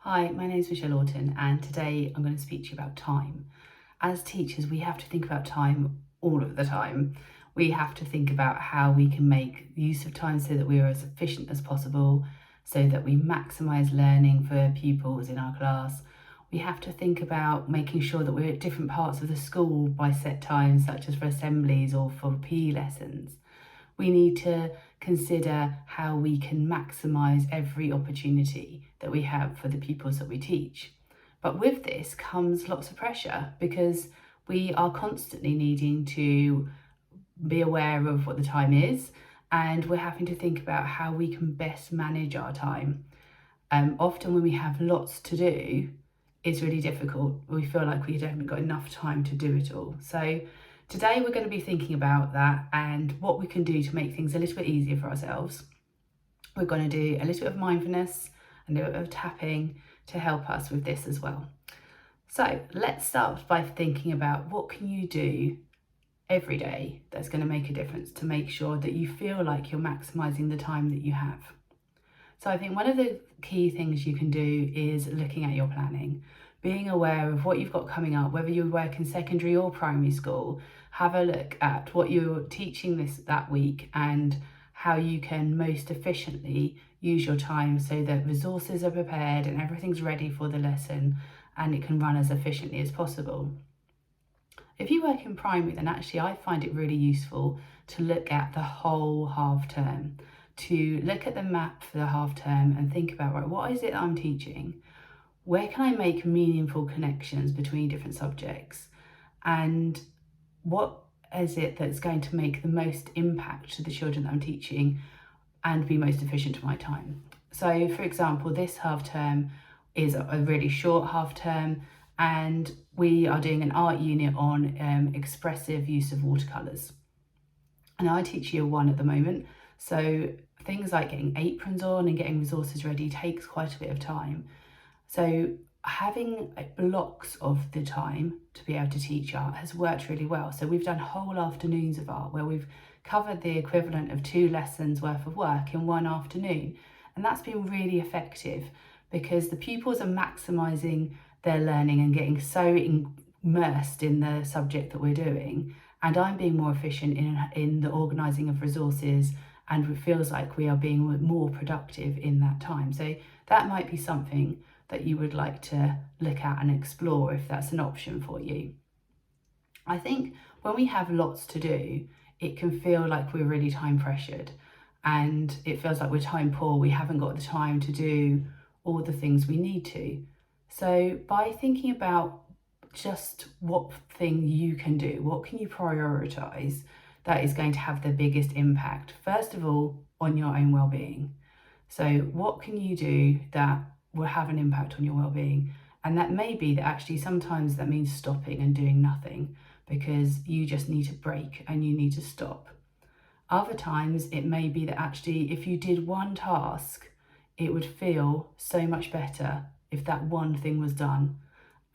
Hi, my name is Auton, and today I'm going to speak to you about time. As teachers, we have to think about time all of the time. We have to think about how we can make use of time so that we are as efficient as possible, so that we maximise learning for pupils in our class. We have to think about making sure that we're at different parts of the school by set times, such as for assemblies or for PE lessons. We need to consider how we can maximise every opportunity that we have for the pupils that we teach. But with this comes lots of pressure because we are constantly needing to be aware of what the time is, and we're having to think about how we can best manage our time. Often when we have lots to do, it's really difficult. We feel like we haven't got enough time to do it all. So today we're going to be thinking about that and what we can do to make things a little bit easier for ourselves. We're going to do a little bit of mindfulness and a little bit of tapping to help us with this as well. So let's start by thinking about what can you do every day that's going to make a difference to make sure that you feel like you're maximising the time that you have. So I think one of the key things you can do is looking at your planning, being aware of what you've got coming up, whether you work in secondary or primary school. Have a look at what you're teaching that week and how you can most efficiently use your time so that resources are prepared and everything's ready for the lesson and it can run as efficiently as possible. If you work in primary, then actually I find it really useful to look at the whole half term, to look at the map for the half term and think about, right, what is it that I'm teaching? Where can I make meaningful connections between different subjects? And what is it that's going to make the most impact to the children that I'm teaching and be most efficient to my time? So for example, this half term is a really short half term and we are doing an art unit on expressive use of watercolours. And I teach year 1 at the moment, so things like getting aprons on and getting resources ready takes quite a bit of time. So having blocks of the time to be able to teach art has worked really well. So we've done whole afternoons of art where we've covered the equivalent of 2 lessons worth of work in one afternoon. And that's been really effective because the pupils are maximising their learning and getting so immersed in the subject that we're doing. And I'm being more efficient in the organising of resources, and it feels like we are being more productive in that time. So that might be something that you would like to look at and explore if that's an option for you. I think when we have lots to do, it can feel like we're really time pressured and it feels like we're time poor. We haven't got the time to do all the things we need to. So by thinking about just what thing you can do, what can you prioritise that is going to have the biggest impact, first of all, on your own well-being. So what can you do that will have an impact on your well-being? And that may be that actually sometimes that means stopping and doing nothing because you just need to break and you need to stop. Other times it may be that actually if you did one task, it would feel so much better if that one thing was done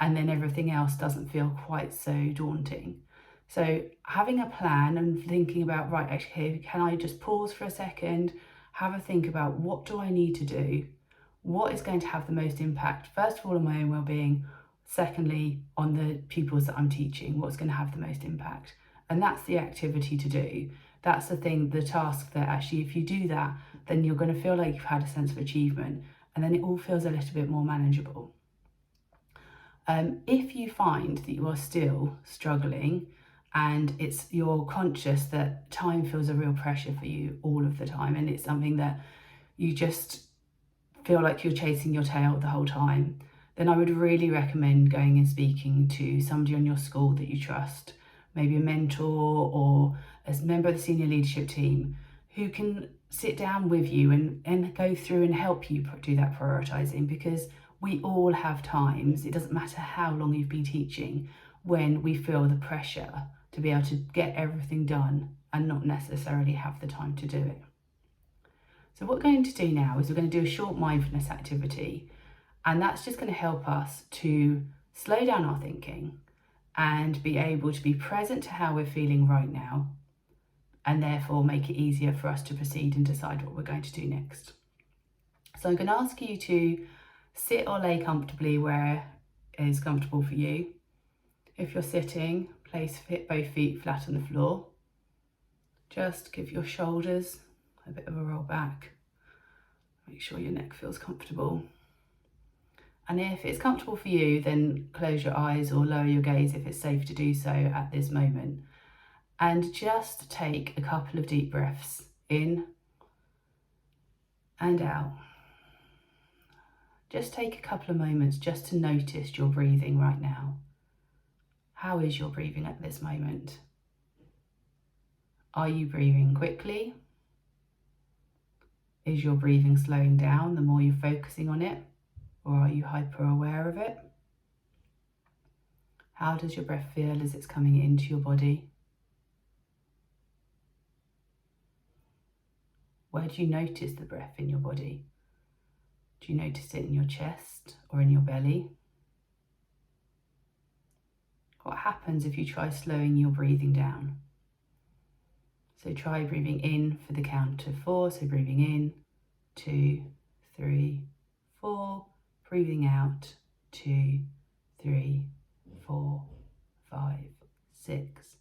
and then everything else doesn't feel quite so daunting. So having a plan and thinking about, right, actually, can I just pause for a second, have a think about what do I need to do? What is going to have the most impact? First of all, on my own well-being. Secondly, on the pupils that I'm teaching, what's going to have the most impact? And that's the activity to do. That's the thing, the task that actually, if you do that, then you're going to feel like you've had a sense of achievement and then it all feels a little bit more manageable. If you find that you are still struggling and you're conscious that time feels a real pressure for you all of the time and it's something that you just feel like you're chasing your tail the whole time, then I would really recommend going and speaking to somebody on your school that you trust, maybe a mentor or a member of the senior leadership team who can sit down with you and go through and help you do that prioritising, because we all have times, it doesn't matter how long you've been teaching, when we feel the pressure to be able to get everything done and not necessarily have the time to do it. So what we're going to do now is we're going to do a short mindfulness activity, and that's just going to help us to slow down our thinking and be able to be present to how we're feeling right now, and therefore make it easier for us to proceed and decide what we're going to do next. So I'm going to ask you to Sit or lay comfortably where is comfortable for you. If you're sitting, place both feet flat on the floor. Just give your shoulders a bit of a roll back. Make sure your neck feels comfortable. And if it's comfortable for you, then close your eyes or lower your gaze if it's safe to do so at this moment. And just take a couple of deep breaths in and out. Just take a couple of moments just to notice your breathing right now. How is your breathing at this moment? Are you breathing quickly? Is your breathing slowing down the more you're focusing on it? Or are you hyper aware of it? How does your breath feel as it's coming into your body? Where do you notice the breath in your body? Do you notice it in your chest or in your belly? What happens if you try slowing your breathing down? So try breathing in for the count of 4. So breathing in, 2, 3, 4. Breathing out, 2, 3, 4, 5, 6.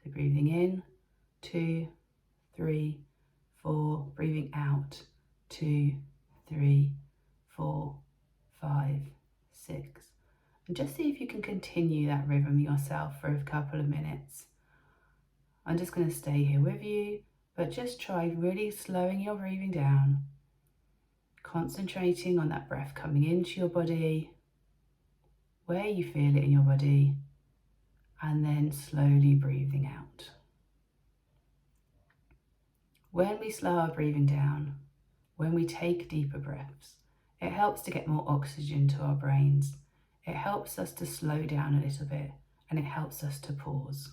So breathing in, 2, 3, 4. Breathing out, 2, 3, 4, 5, 6. And just see if you can continue that rhythm yourself for a couple of minutes. I'm just going to stay here with you, but just try really slowing your breathing down, concentrating on that breath coming into your body, where you feel it in your body, and then slowly breathing out. When we slow our breathing down, when we take deeper breaths, it helps to get more oxygen to our brains. It helps us to slow down a little bit, and it helps us to pause.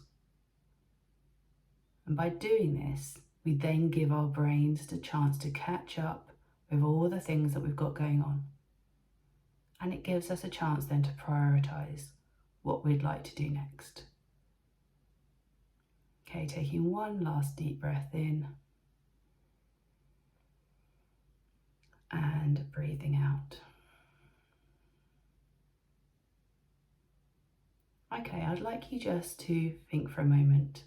And by doing this, we then give our brains the chance to catch up with all the things that we've got going on. And it gives us a chance then to prioritise what we'd like to do next. Okay, taking one last deep breath in and breathing out. Okay, I'd like you just to think for a moment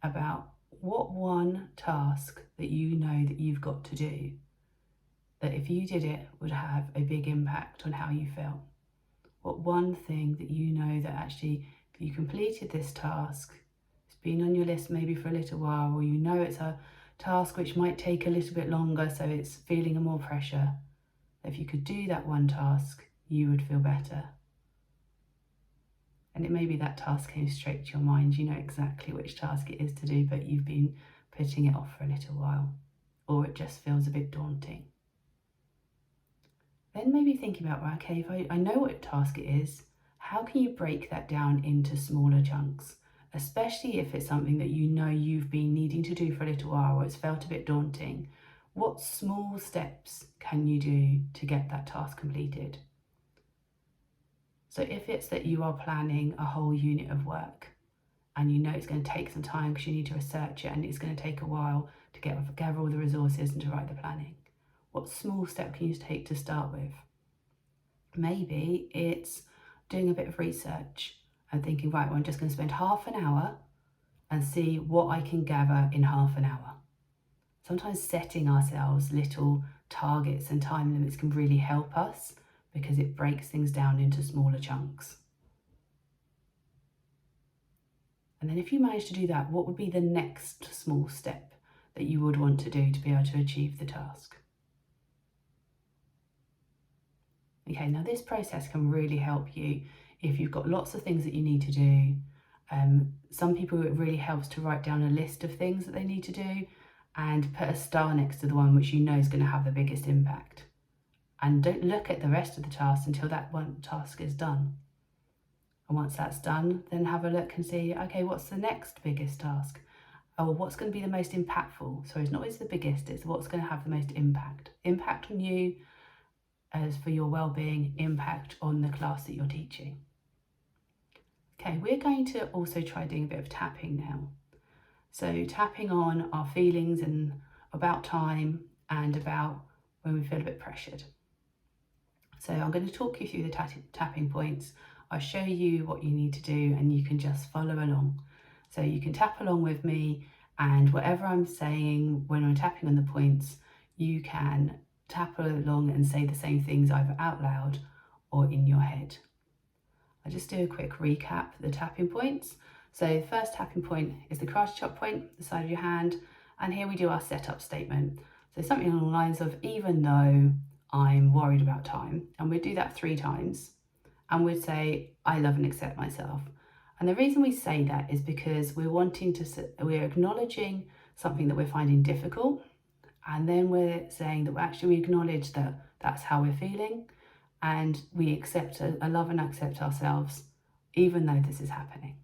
about what one task that you know that you've got to do, that if you did it would have a big impact on how you felt. What one thing that you know that actually if you completed this task, it's been on your list maybe for a little while, or you know it's a task which might take a little bit longer, so it's feeling more pressure. If you could do that one task, you would feel better. And it may be that task came straight to your mind, you know exactly which task it is to do, but you've been putting it off for a little while, or it just feels a bit daunting. Then maybe thinking about, well, okay, if I know what task it is, how can you break that down into smaller chunks? Especially if it's something that you know you've been needing to do for a little while, or it's felt a bit daunting. What small steps can you do to get that task completed? So if it's that you are planning a whole unit of work and you know it's going to take some time because you need to research it and it's going to take a while to gather all the resources and to write the planning, what small step can you take to start with? Maybe it's doing a bit of research and thinking, right, well, I'm just going to spend half an hour and see what I can gather in half an hour. Sometimes setting ourselves little targets and time limits can really help us, because it breaks things down into smaller chunks. And then if you manage to do that, what would be the next small step that you would want to do to be able to achieve the task? Okay, now this process can really help you if you've got lots of things that you need to do. Some people, it really helps to write down a list of things that they need to do and put a star next to the one which you know is going to have the biggest impact. And don't look at the rest of the tasks until that one task is done. And once that's done, then have a look and see, okay, what's the next biggest task? Or what's going to be the most impactful? So it's not always the biggest, it's what's going to have the most impact. Impact on you as for your well-being, impact on the class that you're teaching. Okay, we're going to also try doing a bit of tapping now. So tapping on our feelings and about time and about when we feel a bit pressured. So I'm going to talk you through the tapping points. I'll show you what you need to do and you can just follow along. So you can tap along with me, and whatever I'm saying when I'm tapping on the points, you can tap along and say the same things either out loud or in your head. I'll just do a quick recap of the tapping points. So the first tapping point is the karate chop point, the side of your hand, and here we do our setup statement. So something along the lines of, even though I'm worried about time, and we'd do that 3 times, and we'd say, I love and accept myself. And the reason we say that is because we're acknowledging something that we're finding difficult, and then we're saying that we acknowledge that that's how we're feeling, and we love and accept ourselves, even though this is happening.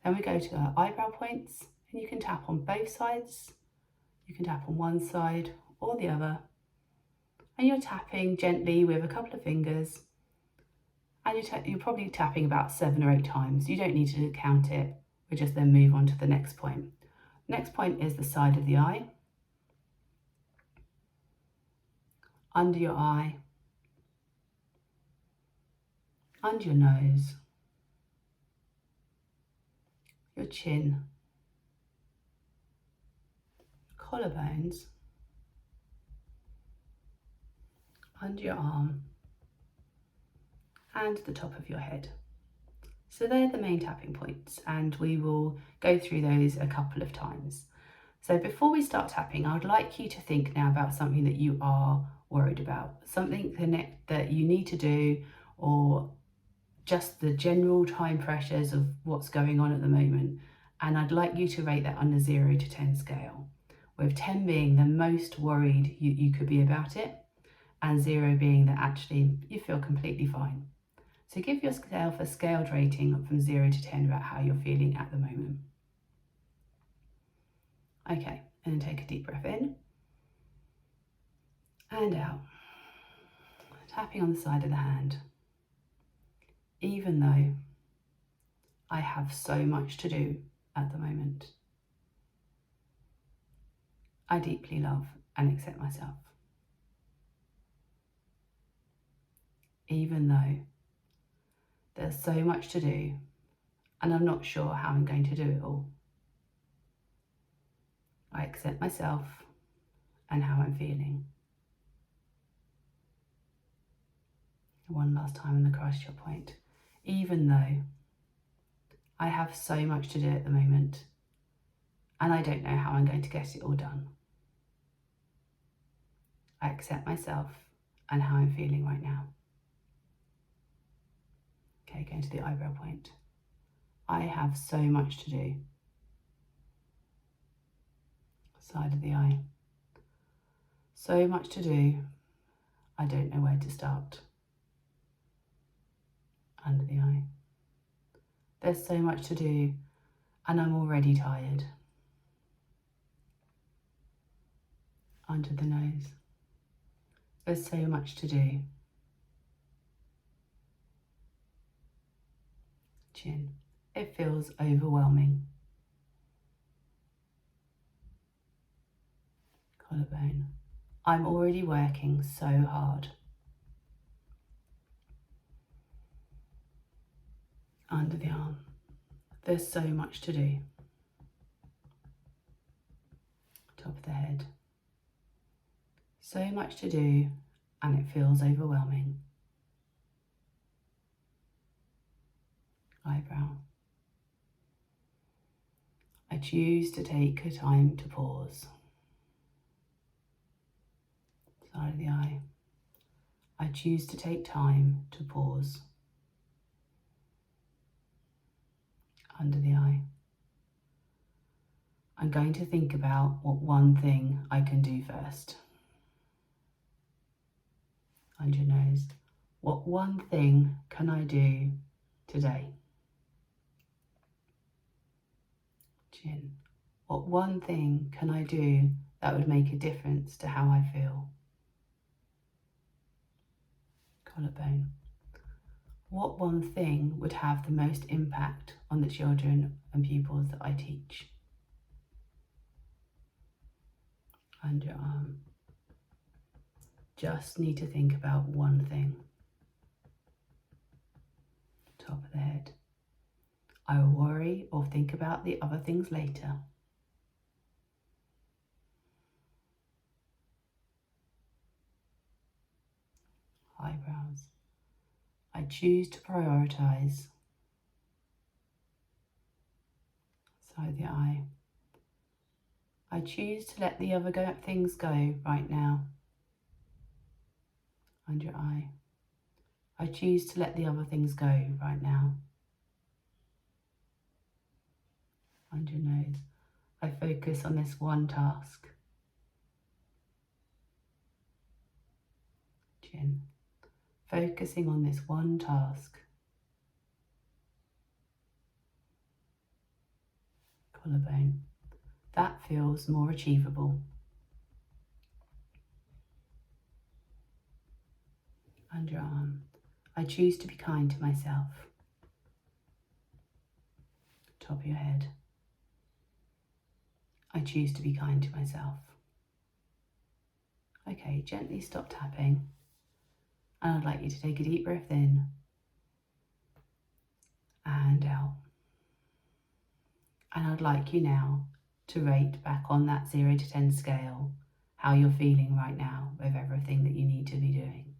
Then we go to our eyebrow points, and you can tap on both sides. You can tap on one side or the other, and you're tapping gently with a couple of fingers, and you're probably tapping about 7 or 8 times. You don't need to count it. We just then move on to the next point. Next point is the side of the eye, under your eye, under your nose, your chin, collarbones, under your arm, and the top of your head. So they're the main tapping points, and we will go through those a couple of times. So before we start tapping, I'd like you to think now about something that you are worried about, something that you need to do, or just the general time pressures of what's going on at the moment. And I'd like you to rate that on a 0 to 10 scale, with 10 being the most worried you could be about it, and 0 being that actually you feel completely fine. So give yourself a scaled rating from 0 to 10 about how you're feeling at the moment. Okay, and then take a deep breath in and out. Tapping on the side of the hand. Even though I have so much to do at the moment, I deeply love and accept myself. Even though there's so much to do and I'm not sure how I'm going to do it all, I accept myself and how I'm feeling. One last time on the karate chop point. Even though I have so much to do at the moment and I don't know how I'm going to get it all done, I accept myself and how I'm feeling right now. Okay, going to the eyebrow point. I have so much to do. Side of the eye. So much to do, I don't know where to start. Under the eye. There's so much to do and I'm already tired. Under the nose. There's so much to do. Chin. It feels overwhelming. Collarbone. I'm already working so hard. Under the arm. There's so much to do. Top of the head. So much to do and it feels overwhelming. Eyebrow. I choose to take a time to pause. Side of the eye. I choose to take time to pause. Under the eye. I'm going to think about what one thing I can do first. Under your nose. What one thing can I do today? Chin. What one thing can I do that would make a difference to how I feel? Collarbone. What one thing would have the most impact on the children and pupils that I teach? Underarm. just need to think about one thing. Top of the head. I will worry or think about the other things later. Eyebrows. I choose to prioritize. Side of the eye. I choose to let the other things go right now. Under your eye. I choose to let the other things go right now. Under your nose. I focus on this one task. Chin. Focusing on this one task. Collarbone. That feels more achievable. Underarm. I choose to be kind to myself. Top of your head. I choose to be kind to myself. Okay, gently stop tapping. And I'd like you to take a deep breath in and out. And I'd like you now to rate back on that 0 to 10 scale how you're feeling right now with everything that you need to be doing.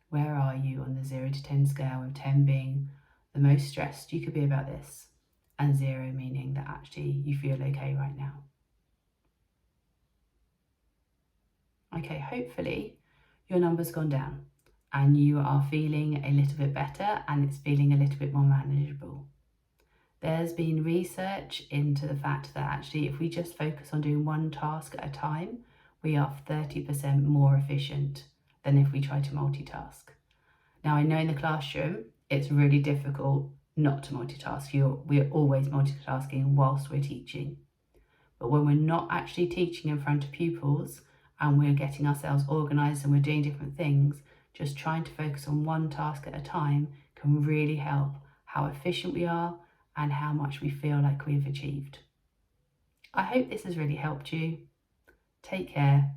Where are you on the 0 to 10 scale, with 10 being the most stressed you could be about this, and 0 meaning that actually you feel okay right now? Okay, hopefully your number's gone down and you are feeling a little bit better and it's feeling a little bit more manageable. There's been research into the fact that actually if we just focus on doing one task at a time, we are 30% more efficient than if we try to multitask. Now, I know in the classroom, it's really difficult not to multitask. We're always multitasking whilst we're teaching. But when we're not actually teaching in front of pupils and we're getting ourselves organised and we're doing different things, just trying to focus on one task at a time can really help how efficient we are and how much we feel like we've achieved. I hope this has really helped you. Take care.